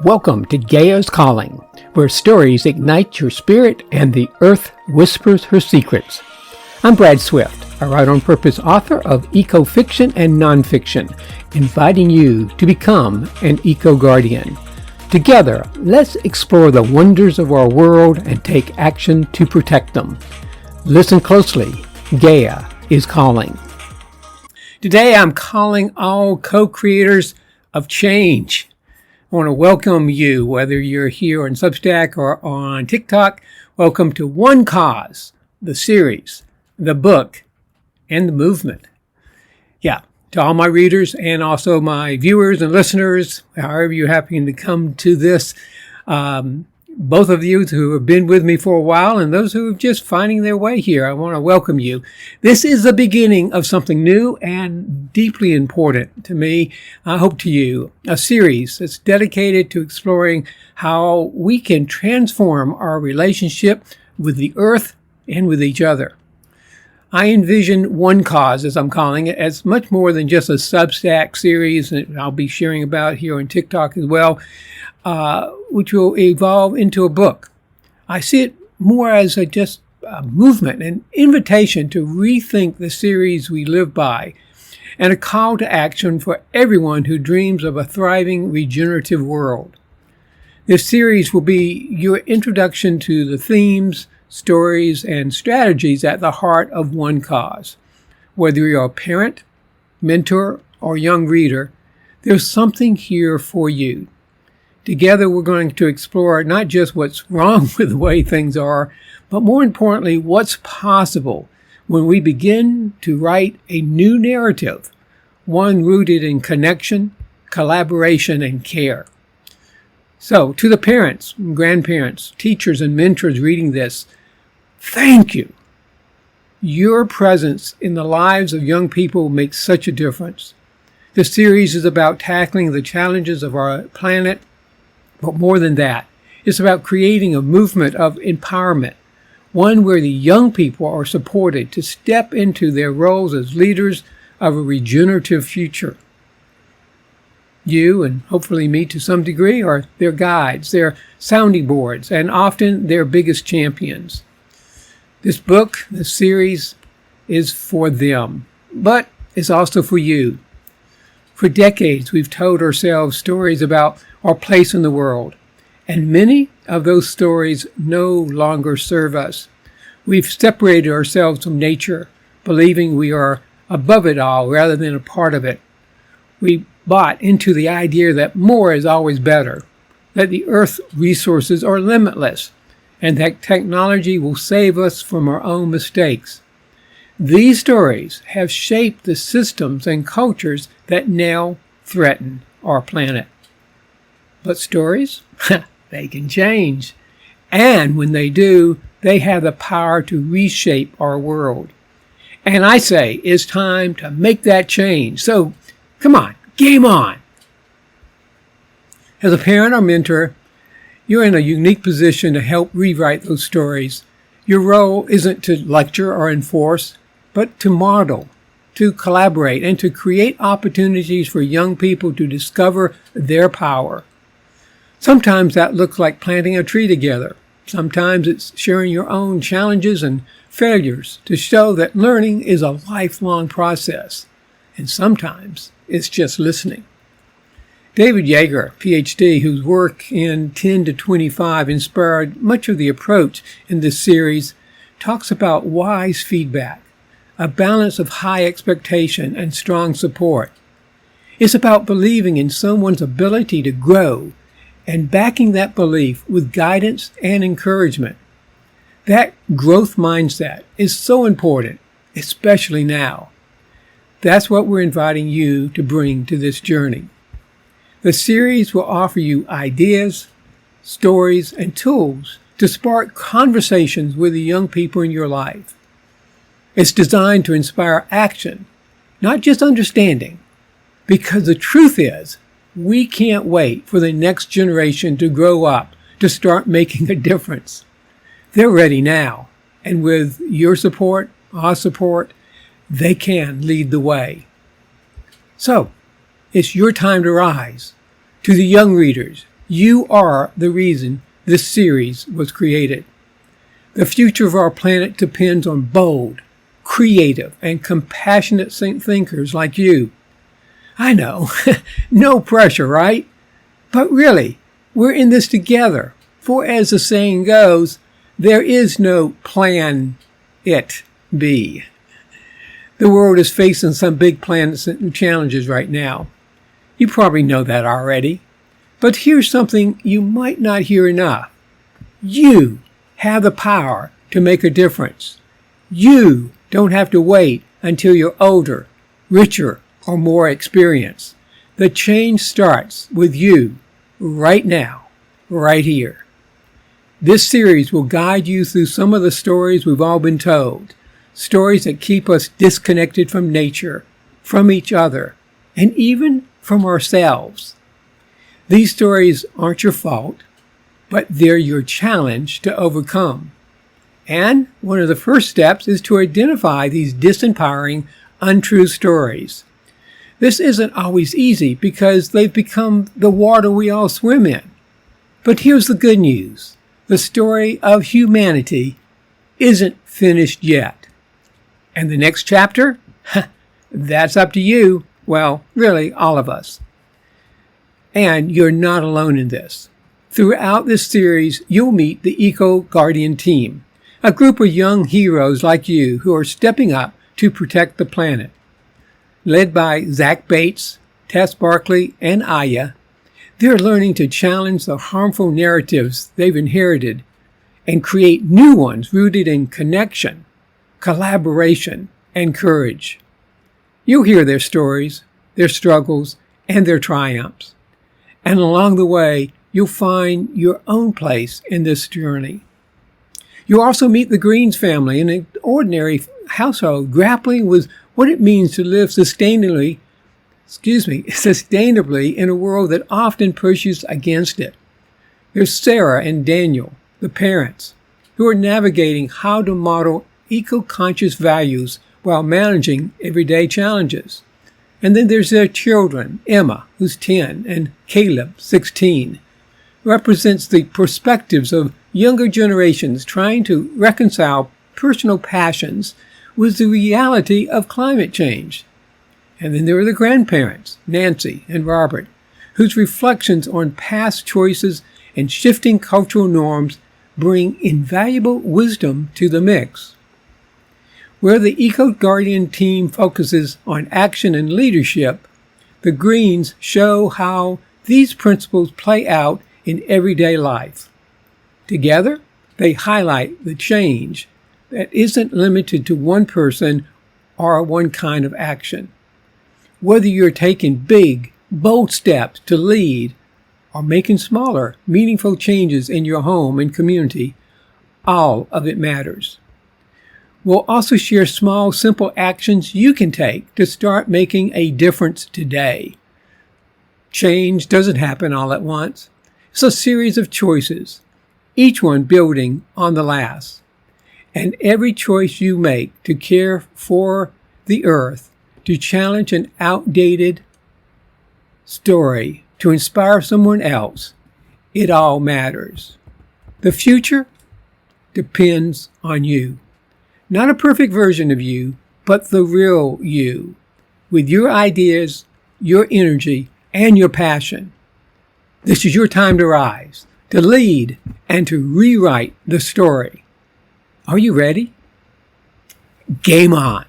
Welcome to Gaia's Calling, where stories ignite your spirit and the earth whispers her secrets. I'm Brad Swift, a right-on-purpose author of eco-fiction and nonfiction, inviting you to become an eco-guardian. Together, let's explore the wonders of our world and take action to protect them. Listen closely. Gaia is calling. Today, I'm calling all co-creators of change. I want to welcome you, whether you're here on Substack or on TikTok. Welcome to One Cause, the series, the book, and the movement. Yeah, to all my readers and also my viewers and listeners, however you happen to come to this, both of you who have been with me for a while and those who are just finding their way here, I want to welcome you. This is the beginning of something new and deeply important to me, I hope to you, a series that's dedicated to exploring how we can transform our relationship with the earth and with each other. I envision One Cause, as I'm calling it, as much more than just a Substack series that I'll be sharing about here on TikTok as well, which will evolve into a book. I see it more as just a movement, an invitation to rethink the series we live by, and a call to action for everyone who dreams of a thriving, regenerative world. This series will be your introduction to the themes, stories, and strategies at the heart of One Cause. Whether you're a parent, mentor, or young reader, there's something here for you. Together, we're going to explore not just what's wrong with the way things are, but more importantly, what's possible when we begin to write a new narrative, one rooted in connection, collaboration, and care. So, to the parents, grandparents, teachers, and mentors reading this, thank you. Your presence in the lives of young people makes such a difference. This series is about tackling the challenges of our planet, but more than that, it's about creating a movement of empowerment, one where the young people are supported to step into their roles as leaders of a regenerative future. You, and hopefully me to some degree, are their guides, their sounding boards, and often their biggest champions. This book, this series, is for them, but it's also for you. For decades, we've told ourselves stories about our place in the world, and many of those stories no longer serve us. We've separated ourselves from nature, believing we are above it all rather than a part of it. We bought into the idea that more is always better, that the Earth's resources are limitless, and that technology will save us from our own mistakes. These stories have shaped the systems and cultures that now threaten our planet. But stories, they can change. And when they do, they have the power to reshape our world. And I say it's time to make that change. So, come on, game on. As a parent or mentor, you're in a unique position to help rewrite those stories. Your role isn't to lecture or enforce, but to model, to collaborate, and to create opportunities for young people to discover their power. Sometimes that looks like planting a tree together. Sometimes it's sharing your own challenges and failures to show that learning is a lifelong process. And sometimes it's just listening. David Yeager, PhD, whose work in 10 to 25 inspired much of the approach in this series, talks about wise feedback, a balance of high expectation and strong support. It's about believing in someone's ability to grow and backing that belief with guidance and encouragement. That growth mindset is so important, especially now. That's what we're inviting you to bring to this journey. The series will offer you ideas, stories, and tools to spark conversations with the young people in your life. It's designed to inspire action, not just understanding, because the truth is, we can't wait for the next generation to grow up to start making a difference. They're ready now, and with your support, our support, they can lead the way. So, it's your time to rise. To the young readers, You are the reason this series was created. The future of our planet depends on bold, creative, and compassionate thinkers like you. I know, no pressure, right? But really, we're in this together. For as the saying goes, there is no plan it B. The world is facing some big planets and challenges right now. You probably know that already. But here's something you might not hear enough. You have the power to make a difference. You don't have to wait until you're older, richer, or more experienced. The change starts with you right now, right here. This series will guide you through some of the stories we've all been told. Stories that keep us disconnected from nature, from each other, and even from ourselves. These stories aren't your fault, but they're your challenge to overcome. And one of the first steps is to identify these disempowering, untrue stories. This isn't always easy because they've become the water we all swim in. But here's the good news. The story of humanity isn't finished yet. And the next chapter? That's up to you. Well, really, all of us. And you're not alone in this. Throughout this series, you'll meet the Eco Guardian team, a group of young heroes like you who are stepping up to protect the planet. Led by Zach Bates, Tess Barkley, and Aya, they're learning to challenge the harmful narratives they've inherited and create new ones rooted in connection, collaboration, and courage. You'll hear their stories, their struggles, and their triumphs. And along the way, you'll find your own place in this journey. You'll also meet the Greens family, an ordinary household grappling with what it means to live sustainably in a world that often pushes against it. There's Sarah and Daniel, the parents, who are navigating how to model eco-conscious values while managing everyday challenges. And then there's their children, Emma, who's 10, and Caleb, 16, represents the perspectives of younger generations trying to reconcile personal passions with the reality of climate change. And then there are the grandparents, Nancy and Robert, whose reflections on past choices and shifting cultural norms bring invaluable wisdom to the mix. Where the Eco Guardian team focuses on action and leadership, the Greens show how these principles play out in everyday life. Together, they highlight the change that isn't limited to one person or one kind of action. Whether you're taking big, bold steps to lead or making smaller, meaningful changes in your home and community, all of it matters. We'll also share small, simple actions you can take to start making a difference today. Change doesn't happen all at once. It's a series of choices, each one building on the last. And every choice you make to care for the earth, to challenge an outdated story, to inspire someone else, it all matters. The future depends on you. Not a perfect version of you, but the real you, with your ideas, your energy, and your passion. This is your time to rise, to lead, and to rewrite the story. Are you ready? Game on!